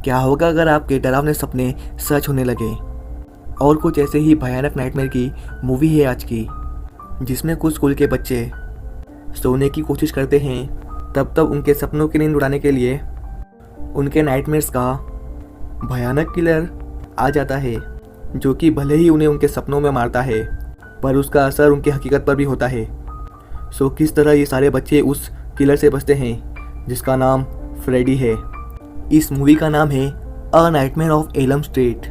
क्या होगा अगर आपके डरावने सपने सच होने लगे। और कुछ ऐसे ही भयानक नाइटमेयर की मूवी है आज की, जिसमें कुछ स्कूल के बच्चे सोने की कोशिश करते हैं, तब उनके सपनों की नींद उड़ाने के लिए उनके नाइटमेयर्स का भयानक किलर आ जाता है, जो कि भले ही उन्हें उनके सपनों में मारता है, पर उसका असर उनकी हकीकत पर भी होता है। सो किस तरह ये सारे बच्चे उस किलर से बचते हैं, जिसका नाम फ्रेडी है। इस मूवी का नाम है a nightmare of elm street,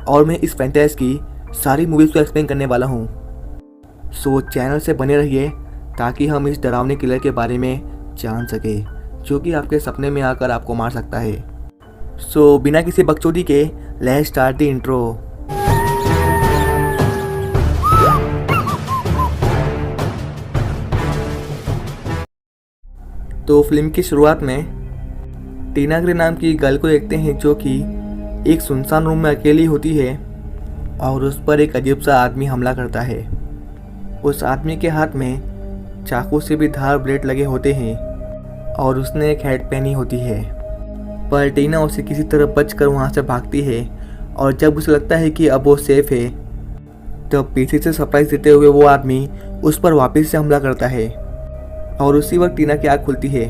और मैं इस फ्रेंचाइज की सारी मूवीज़ को एक्सप्लेन करने वाला हूँ। सो चैनल से बने रहिए ताकि हम इस डरावने किलर के बारे में जान सके, जो कि आपके सपने में आकर आपको मार सकता है। सो बिना किसी बकचोदी के लेट्स स्टार्ट द इंट्रो। तो फिल्म की शुरुआत में टीना ग्रे नाम की गर्ल को देखते हैं, जो कि एक सुनसान रूम में अकेली होती है और उस पर एक अजीब सा आदमी हमला करता है। उस आदमी के हाथ में चाकू से भी धार ब्लेड लगे होते हैं और उसने एक हैट पहनी होती है, पर टीना उसे किसी तरह बचकर वहाँ से भागती है। और जब उसे लगता है कि अब वो सेफ है, तब पीछे से सरप्राइज देते हुए वो आदमी उस पर वापस से हमला करता है और उसी वक्त टीना की आँख खुलती है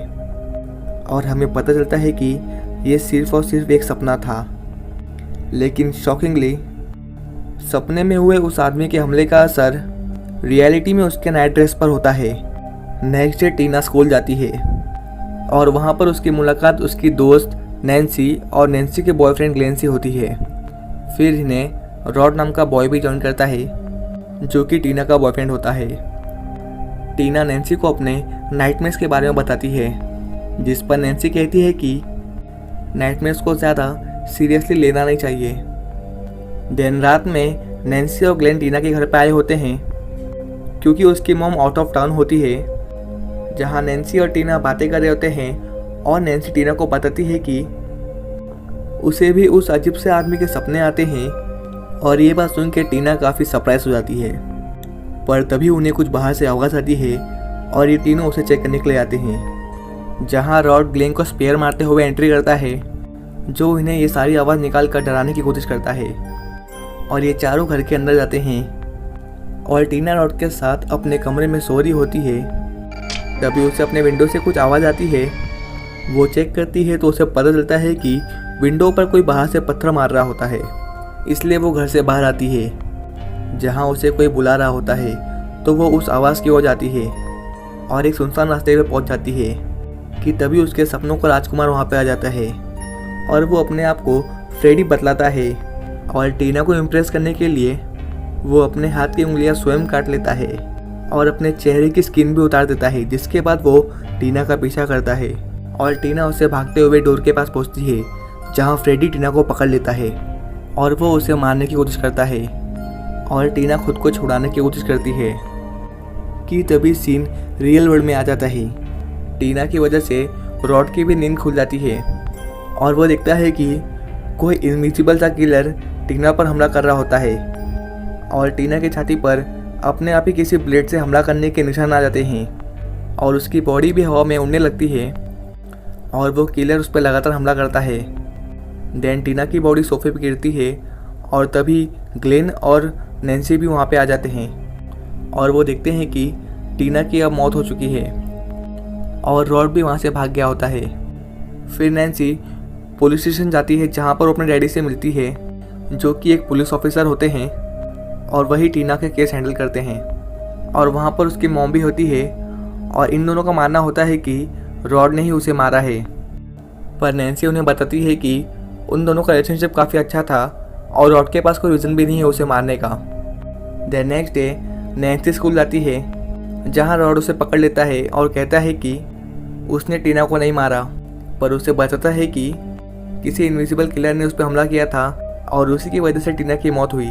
और हमें पता चलता है कि ये सिर्फ और सिर्फ एक सपना था। लेकिन शॉकिंगली सपने में हुए उस आदमी के हमले का असर रियलिटी में उसके नाइट ड्रेस पर होता है। नेक्स्ट डे टीना स्कूल जाती है और वहाँ पर उसकी मुलाकात उसकी दोस्त नैन्सी और नैन्सी के बॉयफ्रेंड ग्लेन से होती है। फिर इन्हें रॉड नाम का बॉय भी जॉइन करता है, जो कि टीना का बॉयफ्रेंड होता है। टीना नैन्सी को अपने नाइटमेयर्स के बारे में बताती है, जिस पर नैन्सी कहती है कि नाइटमेयर्स को ज़्यादा सीरियसली लेना नहीं चाहिए। दिन रात में नैन्सी और ग्लेन टीना के घर पर आए होते हैं, क्योंकि उसकी मॉम आउट ऑफ टाउन होती है। जहां नैन्सी और टीना बातें कर रहे होते हैं और नैन्सी टीना को बताती है कि उसे भी उस अजीब से आदमी के सपने आते हैं। और ये बात सुन के टीना काफ़ी सरप्राइज हो जाती है, पर तभी उन्हें कुछ बाहर से आवाज़ आती है और ये तीनों उसे चेक करने के लिए आते हैं। जहां रॉड ग्लेन को स्पेयर मारते हुए एंट्री करता है, जो इन्हें ये सारी आवाज़ निकाल कर डराने की कोशिश करता है। और ये चारों घर के अंदर जाते हैं और टीना रॉड के साथ अपने कमरे में सो रही होती है। तभी उसे अपने विंडो से कुछ आवाज़ आती है। वो चेक करती है तो उसे पता चलता है कि विंडो पर कोई बाहर से पत्थर मार रहा होता है, इसलिए वो घर से बाहर आती है। जहाँ उसे कोई बुला रहा होता है तो वो उस आवाज़ की ओर जाती है और एक सुनसान रास्ते पे पहुँच जाती है कि तभी उसके सपनों का राजकुमार वहाँ पे आ जाता है और वो अपने आप को फ्रेडी बतलाता है। और टीना को इम्प्रेस करने के लिए वो अपने हाथ की उंगलियां स्वयं काट लेता है और अपने चेहरे की स्किन भी उतार देता है, जिसके बाद वो टीना का पीछा करता है और टीना उसे भागते हुए डोर के पास पहुंचती है, जहां फ्रेडी टीना को पकड़ लेता है और वो उसे मारने की कोशिश करता है और टीना खुद को छुड़ाने की कोशिश करती है कि तभी सीन रियल वर्ल्ड में आ जाता है। टीना की वजह से रॉड की भी नींद खुल जाती है और वो देखता है कि कोई इनविजिबल सा किलर टीना पर हमला कर रहा होता है और टीना की छाती पर अपने आप ही किसी ब्लेड से हमला करने के निशान आ जाते हैं और उसकी बॉडी भी हवा में उड़ने लगती है और वो किलर उस पर लगातार हमला करता है। देन टीना की बॉडी सोफे पर गिरती है और तभी ग्लेन और नैन्सी भी वहाँ पे आ जाते हैं और वो देखते हैं कि टीना की अब मौत हो चुकी है और रॉड भी वहाँ से भाग गया होता है। फिर नैन्सी पुलिस स्टेशन जाती है, जहाँ पर वो अपने डैडी से मिलती है, जो कि एक पुलिस ऑफिसर होते हैं और वही टीना के केस हैंडल करते हैं। और वहाँ पर उसकी मॉम भी होती है और इन दोनों का मानना होता है कि रॉड ने ही उसे मारा है। पर नैन्सी उन्हें बताती है कि उन दोनों का रिलेशनशिप काफ़ी अच्छा था और रॉड के पास कोई रीज़न भी नहीं है उसे मारने का। The next day Nancy school जाती है, जहाँ रॉड उसे पकड़ लेता है और कहता है कि उसने टीना को नहीं मारा, पर उसे बताता है कि किसी इनविजिबल किलर ने उस पर हमला किया था और उसी की वजह से टीना की मौत हुई।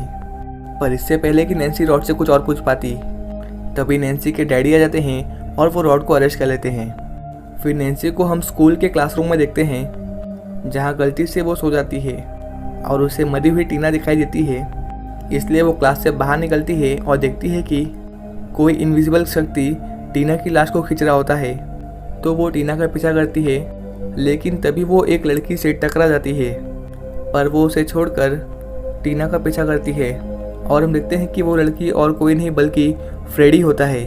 पर इससे पहले कि नैन्सी रॉड से कुछ और पूछ पाती, तभी नैन्सी के डैडी आ जाते हैं और वो रॉड को अरेस्ट कर लेते हैं। फिर नैन्सी को हम स्कूल के क्लासरूम में देखते हैं, जहाँ गलती से वो सो जाती है और उसे मरी हुई टीना दिखाई देती है। इसलिए वो क्लास से बाहर निकलती है और देखती है कि कोई इनविजिबल शक्ति टीना की लाश को खींच रहा होता है। तो वो टीना का पीछा करती है, लेकिन तभी वो एक लड़की से टकरा जाती है, पर वो उसे छोड़कर टीना का पीछा करती है और हम देखते हैं कि वो लड़की और कोई नहीं बल्कि फ्रेडी होता है।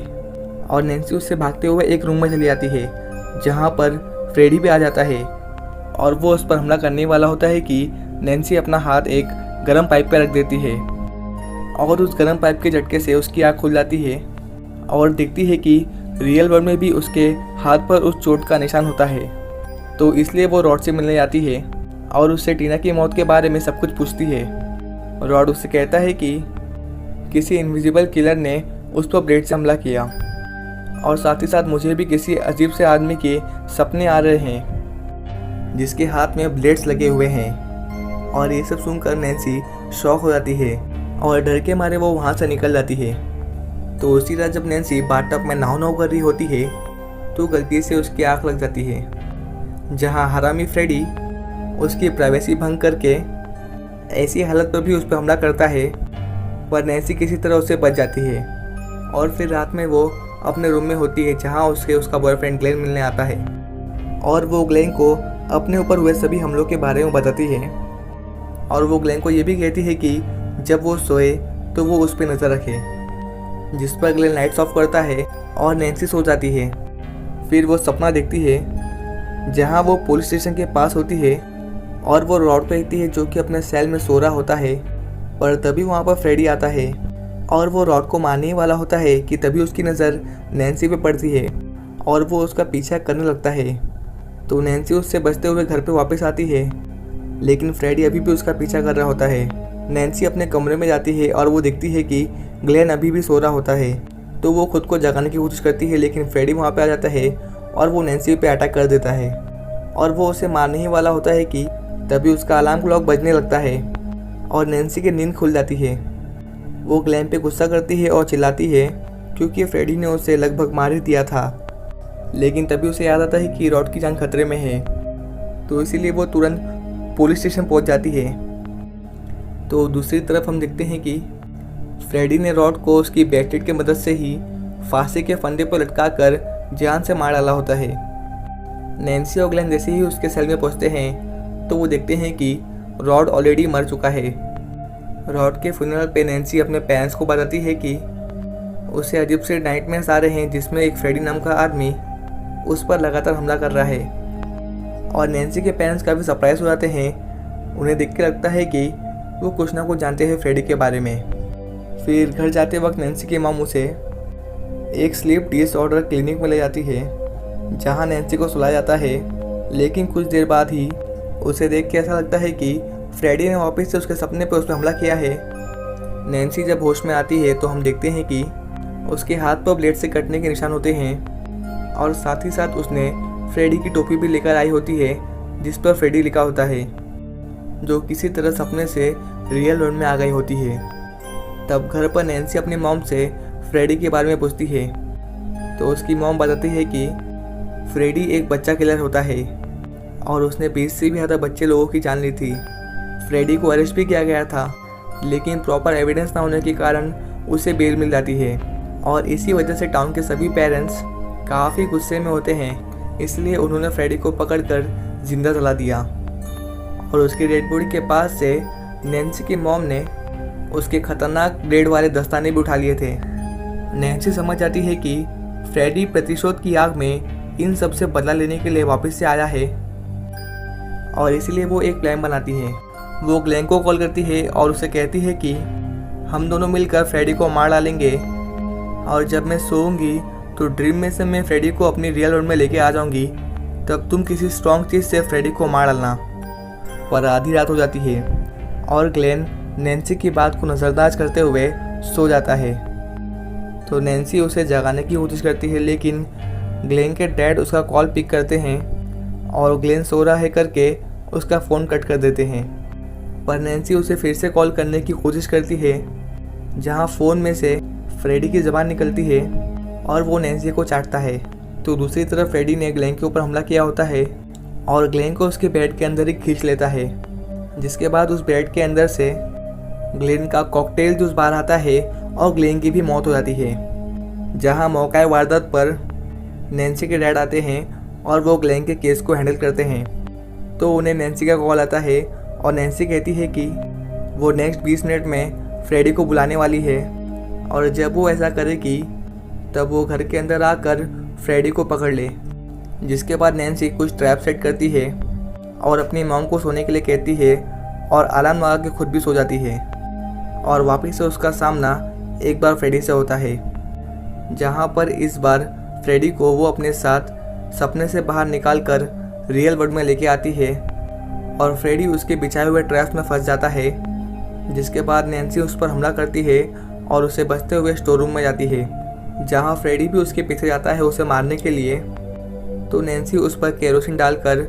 और नैन्सी उससे भागते हुए एक रूम में चली जाती है जहाँ पर फ्रेडी भी आ जाता है और वो उस पर हमला करने वाला होता है कि नैन्सी अपना हाथ एक गर्म पाइप पर रख देती है और उस गर्म पाइप के झटके से उसकी आँख खुल जाती है और दिखती है कि रियल वर्ल्ड में भी उसके हाथ पर उस चोट का निशान होता है। तो इसलिए वो रॉड से मिलने जाती है और उससे टीना की मौत के बारे में सब कुछ पूछती है। रॉड उससे कहता है कि किसी इनविजिबल किलर ने उस पर ब्लेड से हमला किया और साथ ही साथ मुझे भी किसी अजीब से आदमी के सपने आ रहे हैं जिसके हाथ में ब्लेड्स लगे हुए हैं। और ये सब सुनकर नैन्सी शॉक हो जाती है और डर के मारे वो वहाँ से निकल जाती है। तो उसी रात जब नैन्सी बाथटब में नहाव कर रही होती है तो गलती से उसकी आँख लग जाती है, जहाँ हरामी फ्रेडी उसकी प्राइवेसी भंग करके ऐसी हालत पर भी उस पर हमला करता है, पर नैन्सी किसी तरह उससे बच जाती है। और फिर रात में वो अपने रूम में होती है जहाँ उसे उसका बॉयफ्रेंड ग्लेन मिलने आता है और वो ग्लेन को अपने ऊपर हुए सभी हमलों के बारे में बताती है। और वो ग्लेन को ये भी कहती है कि जब वो सोए तो वो उस पर नज़र रखे, जिस पर ग्लेन लाइट्स ऑफ करता है और नैन्सी सो जाती है। फिर वो सपना देखती है जहाँ वो पुलिस स्टेशन के पास होती है और वो रॉड पे देखती है जो कि अपने सेल में सो रहा होता है। पर तभी वहाँ पर फ्रेडी आता है और वो रॉड को मारने वाला होता है कि तभी उसकी नज़र नैन्सी पे पड़ती है और वो उसका पीछा करने लगता है। तो नैन्सी उससे बचते हुए घर पे वापस आती है, लेकिन फ्रेडी अभी भी उसका पीछा कर रहा होता है। नैन्सी अपने कमरे में जाती है और वो देखती है कि ग्लेन अभी भी सो रहा होता है। तो वो खुद को जगाने की कोशिश करती है, लेकिन फ्रेडी वहाँ पे आ जाता है और वो नैन्सी पे अटैक कर देता है और वो उसे मारने ही वाला होता है कि तभी उसका अलार्म क्लॉक बजने लगता है और नैन्सी की नींद खुल जाती है। वो ग्लेन पे गुस्सा करती है और चिल्लाती है क्योंकि फ्रेडी ने उसे लगभग मार ही दिया था, लेकिन तभी उसे याद आता है कि रॉड की जान खतरे में है। तो इसीलिए वो तुरंत पुलिस स्टेशन पहुंच जाती है। तो दूसरी तरफ हम देखते हैं कि फ्रेडी ने रॉड को उसकी बैटलेट की मदद से ही फांसी के फंदे पर लटकाकर जान से मार डाला होता है। नैन्सी और ग्लेन जैसे ही उसके सेल में पहुंचते हैं तो वो देखते हैं कि रॉड ऑलरेडी मर चुका है। रॉड के फ्यूनरल पे नैन्सी अपने पेरेंट्स को बताती है कि उसे अजीब से नाइटमेयर्स आ रहे हैं जिसमें एक फ्रेडी नाम का आदमी उस पर लगातार हमला कर रहा है। और नैन्सी के पेरेंट्स काफ़ी सरप्राइज हो जाते हैं। उन्हें देख के लगता है कि वो कुछ ना कुछ जानते हैं फ्रेडी के बारे में। फिर घर जाते वक्त नैन्सी की माम उसे एक स्लीप डिसऑर्डर क्लिनिक में ले जाती है जहां नैन्सी को सुलाया जाता है, लेकिन कुछ देर बाद ही उसे देख के ऐसा लगता है कि फ्रेडी ने वापस से उसके सपने पर उस पर हमला किया है। नैन्सी जब होश में आती है तो हम देखते हैं कि उसके हाथ पर ब्लेड से कटने के निशान होते हैं और साथ ही साथ उसने फ्रेडी की टोपी भी लेकर आई होती है जिस पर फ्रेडी लिखा होता है, जो किसी तरह सपने से रियल वर्ल्ड में आ गई होती है। तब घर पर नैन्सी अपनी मॉम से फ्रेडी के बारे में पूछती है तो उसकी मॉम बताती है कि फ्रेडी एक बच्चा किलर होता है और उसने 20 से भी ज़्यादा बच्चे लोगों की जान ली थी। फ्रेडी को अरेस्ट भी किया गया था, लेकिन प्रॉपर एविडेंस ना होने के कारण उसे बेल मिल जाती है और इसी वजह से टाउन के सभी पेरेंट्स काफ़ी गुस्से में होते हैं। इसलिए उन्होंने फ्रेडी को पकड़कर जिंदा जला दिया और उसकी डेड बॉडी के पास से नैन्सी की मॉम ने उसके खतरनाक ब्लेड वाले दस्ताने भी उठा लिए थे। नैन्सी समझ जाती है कि फ्रेडी प्रतिशोध की आग में इन सब से बदला लेने के लिए वापस से आया है और इसीलिए वो एक प्लान बनाती है। वो ग्लेन को कॉल करती है और उसे कहती है कि हम दोनों मिलकर फ्रेडी को मार डालेंगे और जब मैं सोऊंगी तो ड्रीम में से मैं फ्रेडी को अपनी रियल वर्ल्ड में लेके आ जाऊंगी, तब तुम किसी स्ट्रॉन्ग चीज़ से फ्रेडी को मार डालना। पर आधी रात हो जाती है और ग्लेन नैन्सी की बात को नज़रअंदाज करते हुए सो जाता है। तो नैन्सी उसे जगाने की कोशिश करती है, लेकिन ग्लेन के डैड उसका कॉल पिक करते हैं और ग्लेन सो रहा है करके उसका फ़ोन कट कर देते हैं। पर नैन्सी उसे फिर से कॉल करने की कोशिश करती है, जहां फ़ोन में से फ्रेडी की ज़बान निकलती है और वो नैन्सी को चाटता है। तो दूसरी तरफ फ्रेडी ने ग्लेन के ऊपर हमला किया होता है और ग्लेन को उसके बेड के अंदर ही खींच लेता है, जिसके बाद उस बेड के अंदर से ग्लेन का कॉकटेल जूस बाहर आता है और ग्लेन की भी मौत हो जाती है। जहां मौका वारदात पर नैन्सी के डैड आते हैं और वो ग्लेन के केस को हैंडल करते हैं। तो उन्हें नैन्सी का कॉल आता है और नैन्सी कहती है कि वो नेक्स्ट 20 मिनट में फ्रेडी को बुलाने वाली है, और जब वो ऐसा करेगी तब वो घर के अंदर आकर फ्रेडी को पकड़ ले। जिसके बाद नैन्सी कुछ ट्रैप सेट करती है और अपनी मॉम को सोने के लिए कहती है और अलार्म लगा के खुद भी सो जाती है। और वापस से उसका सामना एक बार फ्रेडी से होता है, जहाँ पर इस बार फ्रेडी को वो अपने साथ सपने से बाहर निकाल कर रियल वर्ल्ड में लेके आती है और फ्रेडी उसके बिछाए हुए ट्रैप्स में फंस जाता है। जिसके बाद नैन्सी उस पर हमला करती है और उसे बचते हुए स्टोर रूम में जाती है, जहाँ फ्रेडी भी उसके पीछे जाता है उसे मारने के लिए। तो नैन्सी उस पर केरोसिन डालकर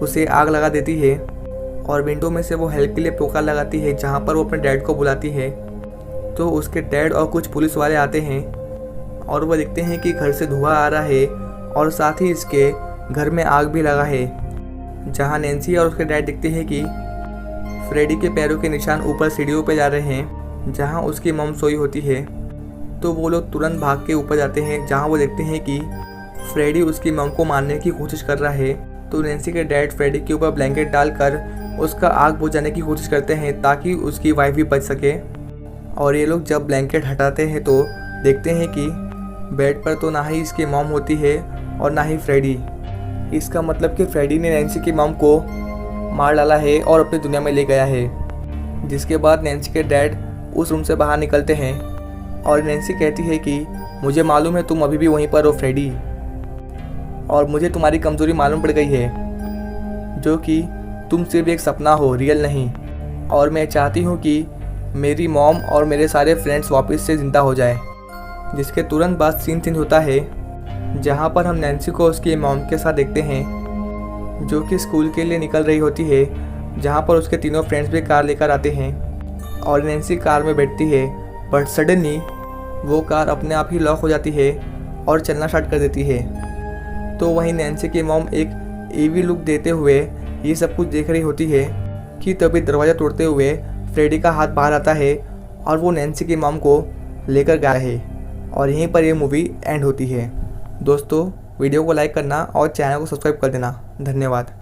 उसे आग लगा देती है और विंडो में से वो हेल्प के लिए पुकार लगाती है, जहाँ पर वो अपने डैड को बुलाती है। तो उसके डैड और कुछ पुलिस वाले आते हैं और वो देखते हैं कि घर से धुआं आ रहा है और साथ ही इसके घर में आग भी लगा है, जहाँ नैन्सी और उसके डैड देखते हैं कि फ्रेडी के पैरों के निशान ऊपर सीढ़ियों पे जा रहे हैं, जहाँ उसकी मॉम सोई होती है। तो वो लोग तुरंत भाग के ऊपर जाते हैं, जहाँ वो देखते हैं कि फ्रेडी उसकी मॉम को मारने की कोशिश कर रहा है। तो नैन्सी के डैड फ्रेडी के ऊपर ब्लैंकेट डालकर उसका आग बुझाने की कोशिश करते हैं ताकि उसकी वाइफ भी बच सके। और ये लोग जब ब्लैंकेट हटाते हैं तो देखते हैं कि बेड पर तो ना ही इसकी मॉम होती है और ना ही फ्रेडी। इसका मतलब कि फ्रेडी ने नैन्सी की मॉम को मार डाला है और अपनी दुनिया में ले गया है। जिसके बाद नैन्सी के डैड उस रूम से बाहर निकलते हैं और नैन्सी कहती है कि मुझे मालूम है तुम अभी भी वहीं पर हो फ्रेडी, और मुझे तुम्हारी कमज़ोरी मालूम पड़ गई है, जो कि तुम सिर्फ एक सपना हो, रियल नहीं। और मैं चाहती हूँ कि मेरी मॉम और मेरे सारे फ्रेंड्स वापस से ज़िंदा हो जाए। जिसके तुरंत बाद सीन चेंज होता है, जहाँ पर हम नैन्सी को उसकी मॉम के साथ देखते हैं, जो कि स्कूल के लिए निकल रही होती है, जहाँ पर उसके तीनों फ्रेंड्स भी कार लेकर आते हैं और नैन्सी कार में बैठती है। बट सडनली वो कार अपने आप ही लॉक हो जाती है और चलना स्टार्ट कर देती है। तो वहीं नैन्सी की मॉम एक ईवी लुक देते हुए ये सब कुछ देख रही होती है कि तभी दरवाज़ा तोड़ते हुए फ्रेडी का हाथ बाहर आता है और वो नैन्सी की मॉम को लेकर गया है। और यहीं पर ये मूवी एंड होती है। दोस्तों, वीडियो को लाइक करना और चैनल को सब्सक्राइब कर देना। धन्यवाद।